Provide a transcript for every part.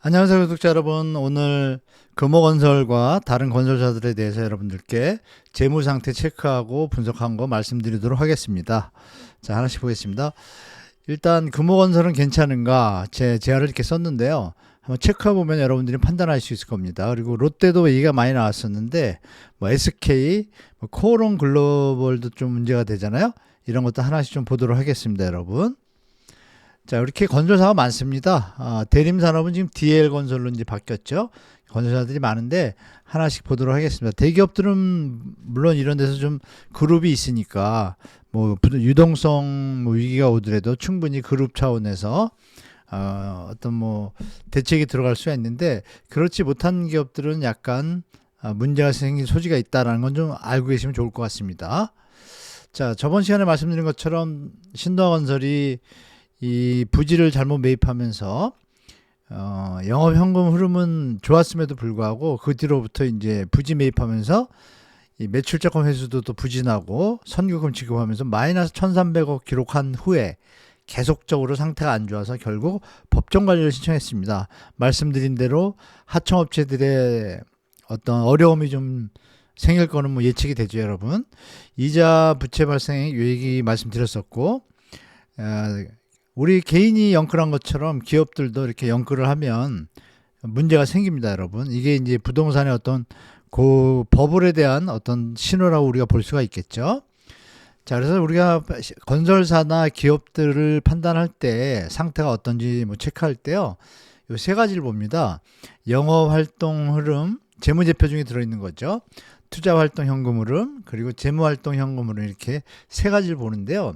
안녕하세요, 구독자 여러분. 오늘 금호건설과 다른 건설사들에 대해서 여러분들께 재무 상태 체크하고 분석한 거 말씀드리도록 하겠습니다. 자, 하나씩 보겠습니다. 일단 금호건설은 괜찮은가 제 제안을 이렇게 썼는데요. 한번 체크해 보면 여러분들이 판단할 수 있을 겁니다. 그리고 롯데도 얘기가 많이 나왔었는데 뭐 SK, 뭐 코오롱 글로벌도 좀 문제가 되잖아요. 이런 것도 하나씩 좀 보도록 하겠습니다, 여러분. 자, 이렇게 건설사가 많습니다. 대림산업은 지금 DL건설로 이제 바뀌었죠. 건설사들이 많은데 하나씩 보도록 하겠습니다. 대기업들은 물론 이런 데서 좀 그룹이 있으니까 뭐 유동성 뭐 위기가 오더라도 충분히 그룹 차원에서 어떤 뭐 대책이 들어갈 수가 있는데 그렇지 못한 기업들은 약간 문제가 생길 소지가 있다는 건 좀 알고 계시면 좋을 것 같습니다. 자, 저번 시간에 말씀드린 것처럼 신도화건설이 이 부지를 잘못 매입하면서 영업 현금 흐름은 좋았음에도 불구하고 그 뒤로부터 이제 부지 매입하면서 이 매출자금 회수도 또 부진하고 선교금 지급하면서 마이너스 1,300억 기록한 후에 계속적으로 상태가 안 좋아서 결국 법정 관리를 신청했습니다. 말씀드린 대로 하청업체들의 어떤 어려움이 좀 생길 거는 뭐 예측이 되죠, 여러분. 이자 부채 발생 요 얘기 말씀드렸었고, 우리 개인이 영끌한 것처럼 기업들도 이렇게 영끌을 하면 문제가 생깁니다, 여러분. 이게 이제 부동산의 어떤 그 버블에 대한 어떤 신호라고 우리가 볼 수가 있겠죠. 자, 그래서 우리가 건설사나 기업들을 판단할 때 상태가 어떤지 뭐 체크할 때요. 요 세 가지를 봅니다. 영업 활동 흐름, 재무제표 중에 들어있는 거죠. 투자활동 현금 흐름, 그리고 재무활동 현금 흐름 이렇게 세 가지를 보는데요.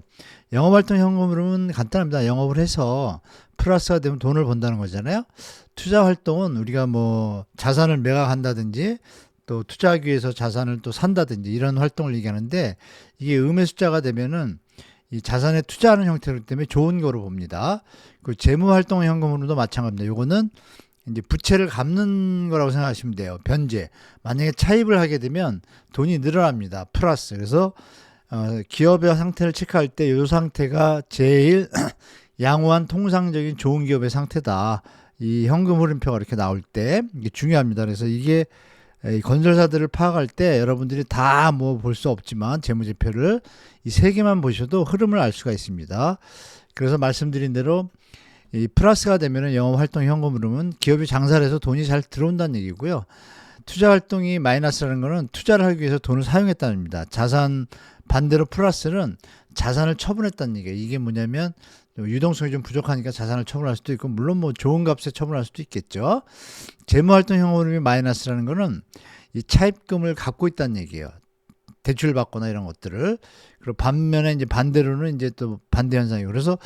영업활동 현금 흐름은 간단합니다. 영업을 해서 플러스가 되면 돈을 번다는 거잖아요. 투자활동은 우리가 뭐 자산을 매각한다든지 또 투자하기 위해서 자산을 또 산다든지 이런 활동을 얘기하는데 이게 음의 숫자가 되면은 이 자산에 투자하는 형태이기 때문에 좋은 거로 봅니다. 그 재무활동 현금으로도 마찬가지입니다. 요거는 이제 부채를 갚는 거라고 생각하시면 돼요. 변제. 만약에 차입을 하게 되면 돈이 늘어납니다. 플러스. 그래서 기업의 상태를 체크할 때 이 상태가 제일 양호한 통상적인 좋은 기업의 상태다. 이 현금 흐름표가 이렇게 나올 때 이게 중요합니다. 그래서 이게 건설사들을 파악할 때 여러분들이 다 뭐 볼 수 없지만 재무제표를 이 세 개만 보셔도 흐름을 알 수가 있습니다. 그래서 말씀드린 대로 이 플러스가 되면은 영업활동 현금 흐름은 기업이 장사를 해서 돈이 잘 들어온다는 얘기고요. 투자활동이 마이너스라는 것은 투자를 하기 위해서 돈을 사용했다는 겁니다. 자산 반대로 플러스는 자산을 처분했다는 얘기예요. 이게 뭐냐면 유동성이 좀 부족하니까 자산을 처분할 수도 있고 물론 뭐 좋은 값에 처분할 수도 있겠죠. 재무활동 현금 흐름이 마이너스라는 것은 이 차입금을 갖고 있다는 얘기예요. 대출 받거나 이런 것들을. 그리고 반면에 이제 반대로는 이제 또 반대 현상이고. 그래서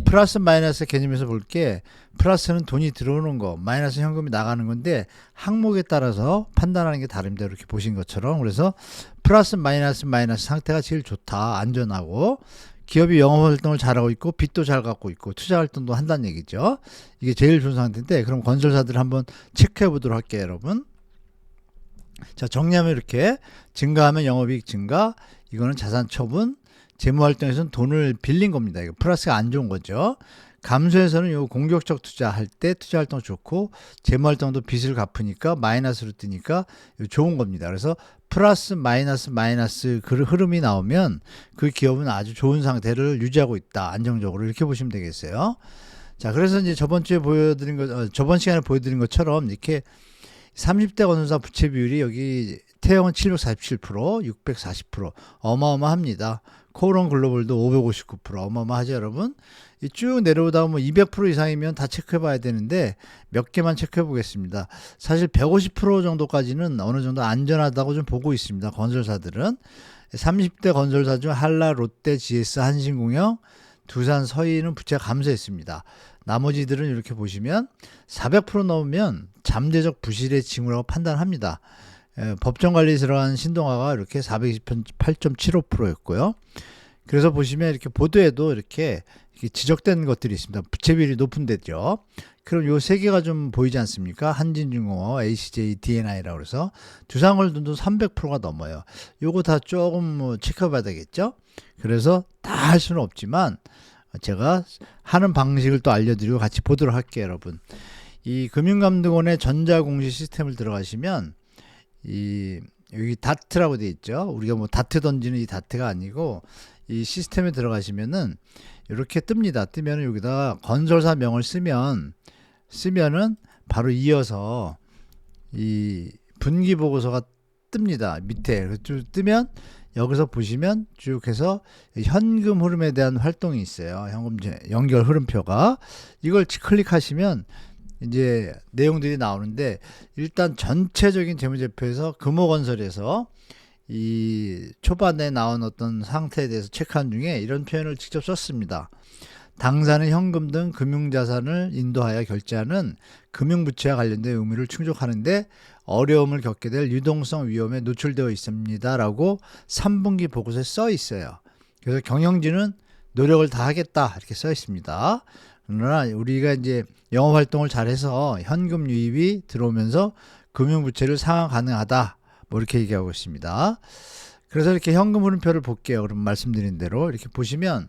플러스 마이너스 개념에서 볼 게 플러스는 돈이 들어오는 거, 마이너스 현금이 나가는 건데 항목에 따라서 판단하는 게 다릅니다. 이렇게 보신 것처럼. 그래서 플러스 마이너스 상태가 제일 좋다. 안전하고. 기업이 영업 활동을 잘하고 있고 빚도 잘 갖고 있고 투자 활동도 한다는 얘기죠. 이게 제일 좋은 상태인데 그럼 건설사들 한번 체크해 보도록 할게요, 여러분. 자, 정리하면 이렇게 증가하면 영업이익 증가, 이거는 자산 처분, 재무활동에서는 돈을 빌린 겁니다. 이거 플러스가 안 좋은 거죠. 감소에서는 요 공격적 투자할 때 투자활동 좋고 재무활동도 빚을 갚으니까 마이너스로 뜨니까 좋은 겁니다. 그래서 플러스 마이너스 그 흐름이 나오면 그 기업은 아주 좋은 상태를 유지하고 있다. 안정적으로 이렇게 보시면 되겠어요. 자, 그래서 이제 저번 시간에 보여드린 것처럼 이렇게 30대 건설사 부채 비율이 여기 태형은 747%, 640% 어마어마합니다. 코오롱 글로벌도 559% 어마어마하죠, 여러분. 쭉 내려오다 뭐 200% 이상이면 다 체크해 봐야 되는데 몇 개만 체크해 보겠습니다. 사실 150% 정도까지는 어느 정도 안전하다고 좀 보고 있습니다. 건설사들은 30대 건설사 중 한라, 롯데, GS, 한신공영, 두산, 서희는 부채가 감소했습니다. 나머지들은 이렇게 보시면 400% 넘으면 잠재적 부실의 징후라고 판단합니다. 법정 관리에 들어간 신동아가 이렇게 428.75%였고요. 그래서 보시면 이렇게 보도에도 이렇게 지적된 것들이 있습니다. 부채 비율이 높은 데죠. 그럼 요 세 개가 좀 보이지 않습니까? 한진중공업, ACJ, DNI라고 해서 두산골드도 300%가 넘어요. 요거 다 조금 뭐 체크해 봐야 되겠죠? 그래서 다 할 수는 없지만 제가 하는 방식을 또 알려드리고 같이 보도록 할게요, 여러분. 이 금융감독원의 전자공시 시스템을 들어가시면 이 여기 다트라고 되어 있죠. 우리가 뭐 다트 던지는 이 다트가 아니고 이 시스템에 들어가시면은 이렇게 뜹니다. 뜨면 여기다가 건설사 명을 쓰면은 바로 이어서 이 분기 보고서가 뜹니다. 밑에 쭉 뜨면 여기서 보시면 쭉 해서 현금 흐름에 대한 활동이 있어요. 현금 연결 흐름표가 이걸 클릭하시면 이제 내용들이 나오는데 일단 전체적인 재무제표에서 금호건설에서 이 초반에 나온 어떤 상태에 대해서 체크한 중에 이런 표현을 직접 썼습니다. 당사는 현금 등 금융자산을 인도하여 결제하는 금융부채와 관련된 의무를 충족하는데 어려움을 겪게 될 유동성 위험에 노출되어 있습니다 라고 3분기 보고서에 써 있어요. 그래서 경영진은 노력을 다 하겠다 이렇게 써 있습니다. 그러나 우리가 이제 영업활동을 잘해서 현금 유입이 들어오면서 금융부채를 상환 가능하다 뭐 이렇게 얘기하고 있습니다. 그래서 이렇게 현금 흐름표를 볼게요. 그럼 말씀드린 대로 이렇게 보시면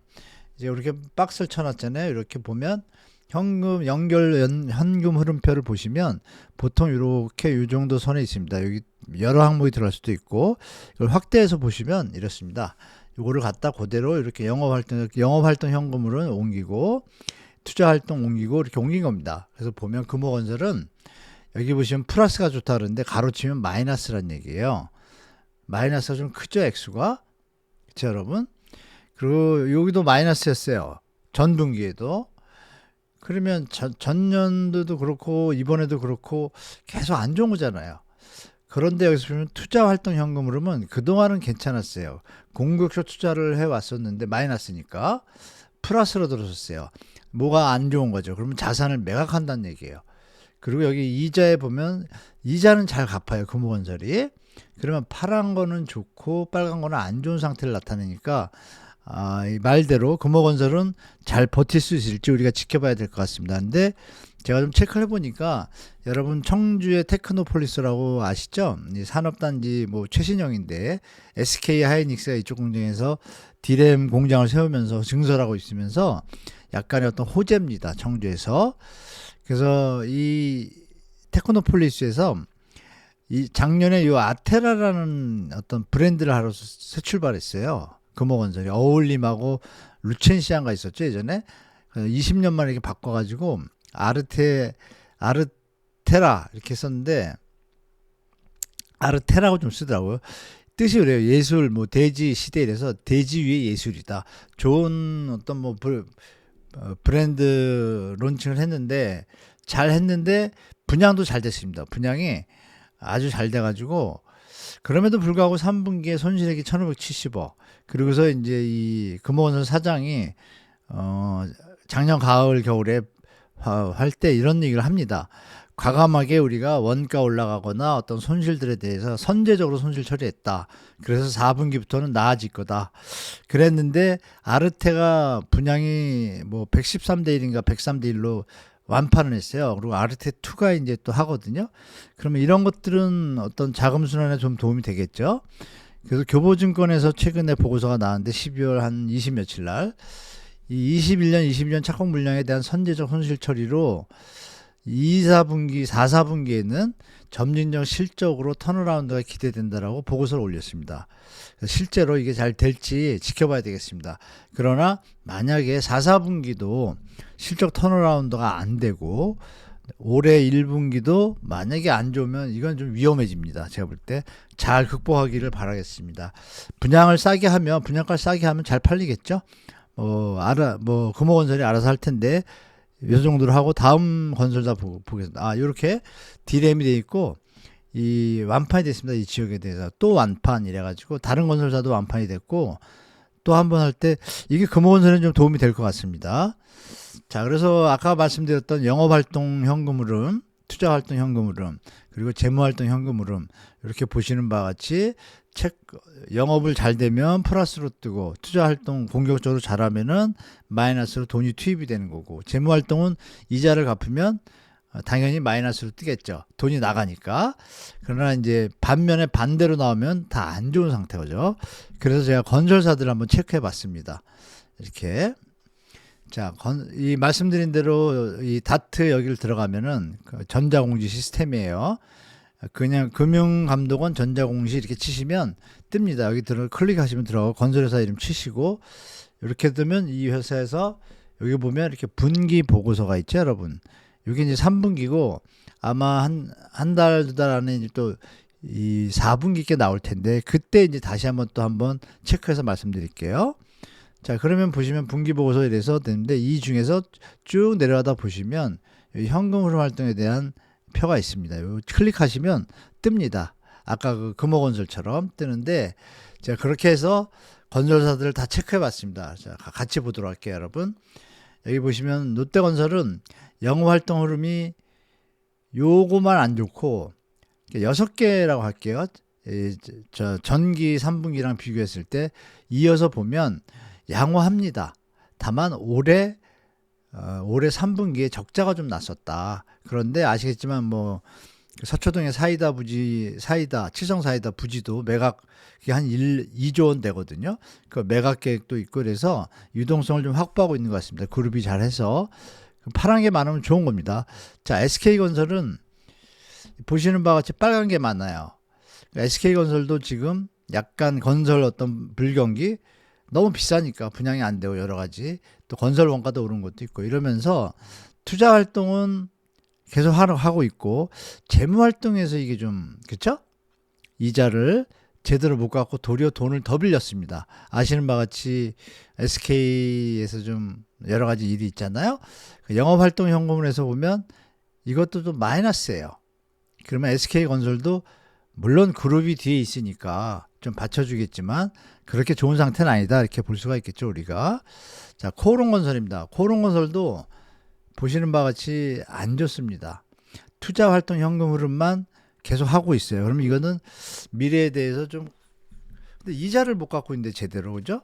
이제 이렇게 박스를 쳐놨잖아요. 이렇게 보면 현금 현금 흐름표를 보시면 보통 이렇게 이 정도 선에 있습니다. 여기 여러 항목이 들어갈 수도 있고 이걸 확대해서 보시면 이렇습니다. 이거를 갖다 그대로 이렇게 영업활동 현금으로 옮기고 투자활동 옮기고 이렇게 옮긴 겁니다. 그래서 보면 금호건설은 여기 보시면 플러스가 좋다 그러는데 가로치면 마이너스란 얘기예요. 마이너스가 좀 크죠, 액수가? 그렇죠, 여러분? 그리고 여기도 마이너스였어요. 전 분기에도. 그러면 전년도도 그렇고 이번에도 그렇고 계속 안 좋은 거잖아요. 그런데 여기서 보면 투자활동 현금 흐름은 그동안은 괜찮았어요. 공격적 투자를 해왔었는데 마이너스니까 플러스로 들어섰어요. 뭐가 안 좋은 거죠. 그러면 자산을 매각한다는 얘기예요. 그리고 여기 이자에 보면 이자는 잘 갚아요. 금호건설이. 그러면 파란 거는 좋고 빨간 거는 안 좋은 상태를 나타내니까 이 말대로 금호건설은 잘 버틸 수 있을지 우리가 지켜봐야 될 것 같습니다. 근데 제가 좀 체크를 해보니까 여러분 청주의 테크노폴리스라고 아시죠? 이 산업단지 뭐 최신형인데 SK 하이닉스가 이쪽 공장에서 디램 공장을 세우면서 증설하고 있으면서 약간의 어떤 호재입니다. 청주에서. 그래서 이 테크노폴리스에서 이 작년에 이 아테라라는 어떤 브랜드를 하러 새 출발했어요. 금호건설이 어울림하고 루첸시안가 있었죠 예전에. 20년 만에 이렇게 바꿔가지고 아르테라 이렇게 썼는데 아르테라고 좀 쓰더라고요. 뜻이 그래요. 예술 뭐 대지 시대 이래서 대지 위의 예술이다. 좋은 어떤 뭐 브랜드 론칭을 했는데 잘 했는데 분양도 잘 됐습니다. 분양이 아주 잘 돼가지고 그럼에도 불구하고 3분기에 손실액이 1,570억. 그리고서 이제 이 금호건설 사장이 작년 가을 겨울에 할 때 이런 얘기를 합니다. 과감하게 우리가 원가 올라가거나 어떤 손실들에 대해서 선제적으로 손실 처리했다. 그래서 4분기부터는 나아질 거다. 그랬는데 아르테가 분양이 뭐 113대 1인가 103대 1로 완판을 했어요. 그리고 아르테2가 이제 또 하거든요. 그러면 이런 것들은 어떤 자금 순환에 좀 도움이 되겠죠. 그래서 교보증권에서 최근에 보고서가 나왔는데 12월 한 20 며칠 날 이 21년, 22년 착공 물량에 대한 선제적 손실 처리로 2, 4분기, 4, 4분기에는 점진적 실적으로 턴어라운드가 기대된다라고 보고서를 올렸습니다. 실제로 이게 잘 될지 지켜봐야 되겠습니다. 그러나 만약에 4, 4분기도 실적 턴어라운드가 안 되고 올해 1분기도 만약에 안 좋으면 이건 좀 위험해집니다. 제가 볼 때 잘 극복하기를 바라겠습니다. 분양가를 싸게 하면 잘 팔리겠죠? 금호건설이 알아서 할 텐데 이 정도로 하고 다음 건설사 보겠습니다. 이렇게 디램이 돼 있고 이 완판이 됐습니다. 이 지역에 대해서 또 완판 이래가지고 다른 건설사도 완판이 됐고 또 한 번 할 때 이게 금호건설에 좀 도움이 될 것 같습니다. 자, 그래서 아까 말씀드렸던 영업활동 현금 흐름, 투자활동 현금 흐름, 그리고 재무활동 현금 흐름 이렇게 보시는 바와 같이 영업을 잘 되면 플러스로 뜨고 투자활동 공격적으로 잘하면은 마이너스로 돈이 투입이 되는 거고 재무활동은 이자를 갚으면 당연히 마이너스로 뜨겠죠. 돈이 나가니까. 그러나 이제 반면에 반대로 나오면 다 안 좋은 상태죠. 그래서 제가 건설사들 한번 체크해 봤습니다. 이렇게. 자, 이 말씀드린 대로 이 다트 여기를 들어가면은 그 전자공지 시스템이에요. 그냥 금융감독원 전자공시 이렇게 치시면 뜹니다. 여기 클릭하시면 들어가고 건설회사 이름 치시고 이렇게 뜨면 이 회사에서 여기 보면 이렇게 분기 보고서가 있죠, 여러분. 이게 이제 3분기고 아마 한 달, 두 달 안에 이제 또 이 4분기께 나올 텐데 그때 이제 다시 한번 체크해서 말씀드릴게요. 자, 그러면 보시면 분기 보고서 이래서 되는데 이 중에서 쭉 내려가다 보시면 현금 흐름 활동에 대한 표가 있습니다. 요 클릭하시면 뜹니다. 아까 그 금호건설처럼 뜨는데 제가 그렇게 해서 건설사들을 다 체크해 봤습니다. 자, 같이 보도록 할게요, 여러분. 여기 보시면 롯데건설은 영업 활동 흐름이 요거만 안 좋고 6개라고 할게요. 저 전기 3분기랑 비교했을 때 이어서 보면 양호합니다. 다만 올해 3분기에 적자가 좀 났었다. 그런데 아시겠지만 뭐 서초동의 사이다 칠성 사이다 부지도 매각 한 2조 원 되거든요. 그 매각 계획도 있고 그래서 유동성을 좀 확보하고 있는 것 같습니다. 그룹이 잘해서 파란 게 많으면 좋은 겁니다. 자, SK건설은 보시는 바와 같이 빨간 게 많아요. SK건설도 지금 약간 건설 어떤 불경기 너무 비싸니까 분양이 안 되고 여러 가지 또 건설 원가도 오른 것도 있고 이러면서 투자 활동은 계속 하고 있고 재무 활동에서 이게 좀 그쵸? 이자를 제대로 못 갚고 도리어 돈을 더 빌렸습니다. 아시는 바와 같이 SK에서 좀 여러 가지 일이 있잖아요. 영업 활동 현금을 해서 보면 이것도 좀 마이너스예요. 그러면 SK건설도 물론 그룹이 뒤에 있으니까 좀 받쳐주겠지만 그렇게 좋은 상태는 아니다 이렇게 볼 수가 있겠죠 우리가. 자, 코오롱건설입니다. 코오롱건설도 보시는 바와 같이 안 좋습니다. 투자 활동 현금 흐름만 계속 하고 있어요. 그러면 이거는 미래에 대해서 좀 근데 이자를 못 갖고 있는데 제대로 그죠?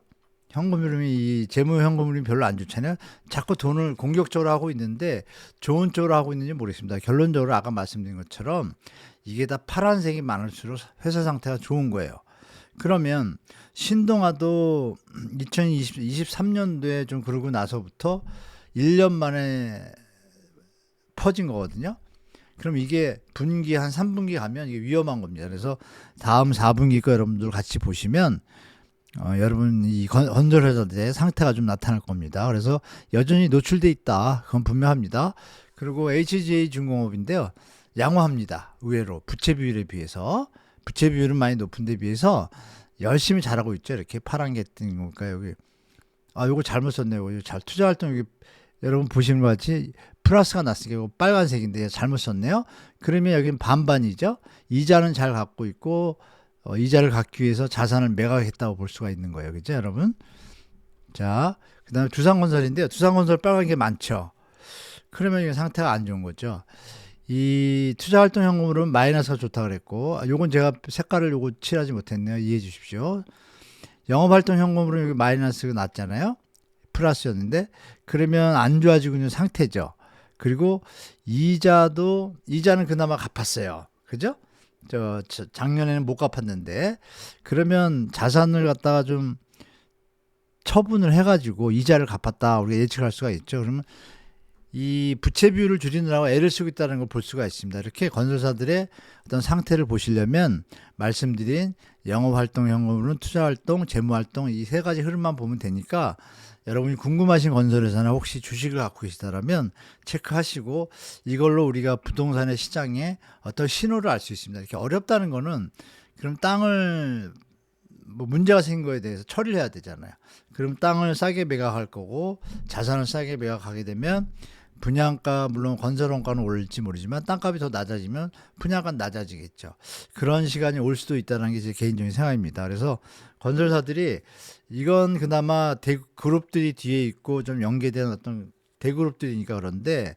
현금 흐름이 이 재무 현금 흐름이 별로 안 좋잖아요. 자꾸 돈을 공격적으로 하고 있는데 좋은 쪽으로 하고 있는지 모르겠습니다. 결론적으로 아까 말씀드린 것처럼 이게 다 파란색이 많을수록 회사 상태가 좋은 거예요. 그러면 신동아도 2023년도에 좀 그러고 나서부터 1년 만에 퍼진 거거든요. 그럼 이게 분기 한 3분기 가면 이게 위험한 겁니다. 그래서 다음 4분기 거 여러분들 같이 보시면 여러분 이 건설회사들의 상태가 좀 나타날 겁니다. 그래서 여전히 노출돼 있다. 그건 분명합니다. 그리고 HGA중공업인데요. 양호합니다. 의외로 부채 비율에 비해서 부채 비율은 많이 높은 데 비해서 열심히 잘하고 있죠. 이렇게 파란 게 뜬 거니까 여기 요거 잘못 썼네요. 이거 잘 투자 활동 여기 여러분 보시는 것 같이 플러스가 났으니까 이거 빨간색인데 잘못 썼네요. 그러면 여기는 반반이죠. 이자는 잘 갖고 있고 이자를 갖기 위해서 자산을 매각했다고 볼 수가 있는 거예요. 그죠, 여러분? 자, 그다음에 두산건설인데요. 두산건설 빨간 게 많죠. 그러면 이게 상태가 안 좋은 거죠. 이 투자활동 현금으로는 마이너스가 좋다 그랬고, 요건 제가 색깔을 요거 칠하지 못했네요. 이해해 주십시오. 영업활동 현금으로 여기 마이너스가 났잖아요. 플러스였는데, 그러면 안 좋아지고 있는 상태죠. 그리고 이자는 그나마 갚았어요. 그죠? 작년에는 못 갚았는데, 그러면 자산을 갖다가 좀 처분을 해가지고 이자를 갚았다. 우리가 예측할 수가 있죠. 그러면 이 부채 비율을 줄이느라고 애를 쓰고 있다는 걸 볼 수가 있습니다. 이렇게 건설사들의 어떤 상태를 보시려면 말씀드린 영업활동 현금으로는 투자활동, 재무활동 이 세 가지 흐름만 보면 되니까 여러분이 궁금하신 건설회사나 혹시 주식을 갖고 계시다면 체크하시고 이걸로 우리가 부동산의 시장에 어떤 신호를 알 수 있습니다. 이렇게 어렵다는 거는 그럼 땅을 뭐 문제가 생긴 거에 대해서 처리를 해야 되잖아요. 그럼 땅을 싸게 매각할 거고 자산을 싸게 매각하게 되면 분양가 물론 건설원가는 오를지 모르지만 땅값이 더 낮아지면 분양가는 낮아지겠죠. 그런 시간이 올 수도 있다는 게 제 개인적인 생각입니다. 그래서 건설사들이 이건 그나마 그룹들이 뒤에 있고 좀 연계된 어떤 대그룹들이니까 그런데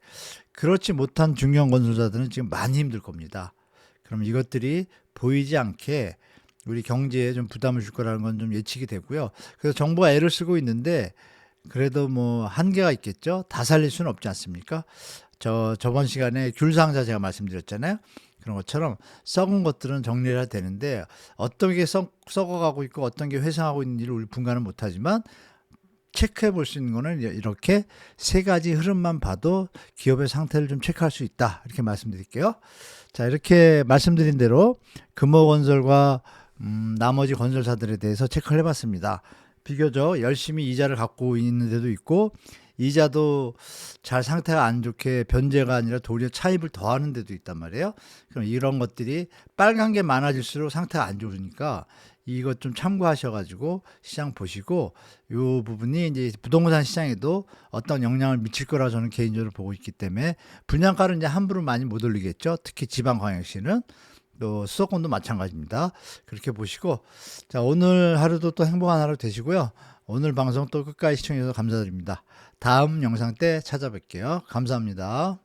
그렇지 못한 중견 건설사들은 지금 많이 힘들 겁니다. 그럼 이것들이 보이지 않게 우리 경제에 좀 부담을 줄 거라는 건 좀 예측이 되고요. 그래서 정부가 애를 쓰고 있는데 그래도 뭐 한계가 있겠죠. 다 살릴 수는 없지 않습니까? 저번 시간에 귤상자 제가 말씀드렸잖아요. 그런 것처럼 썩은 것들은 정리를 해야 되는데 어떤 게 썩어가고 있고 어떤 게 회상하고 있는지를 우리 분간은 못하지만 체크해 볼 수 있는 거는 이렇게 세 가지 흐름만 봐도 기업의 상태를 좀 체크할 수 있다. 이렇게 말씀드릴게요. 자, 이렇게 말씀드린 대로 금호건설과 나머지 건설사들에 대해서 체크를 해봤습니다. 비교적 열심히 이자를 갖고 있는 데도 있고 이자도 잘 상태가 안 좋게 변제가 아니라 도리어 차입을 더하는 데도 있단 말이에요. 그럼 이런 것들이 빨간 게 많아질수록 상태가 안 좋으니까 이것 좀 참고하셔가지고 시장 보시고 이 부분이 이제 부동산 시장에도 어떤 영향을 미칠 거라 저는 개인적으로 보고 있기 때문에 분양가를 이제 함부로 많이 못 올리겠죠. 특히 지방광역시는 또 수도권도 마찬가지입니다. 그렇게 보시고 자, 오늘 하루도 또 행복한 하루 되시고요. 오늘 방송 또 끝까지 시청해 주셔서 감사드립니다. 다음 영상 때 찾아뵐게요. 감사합니다.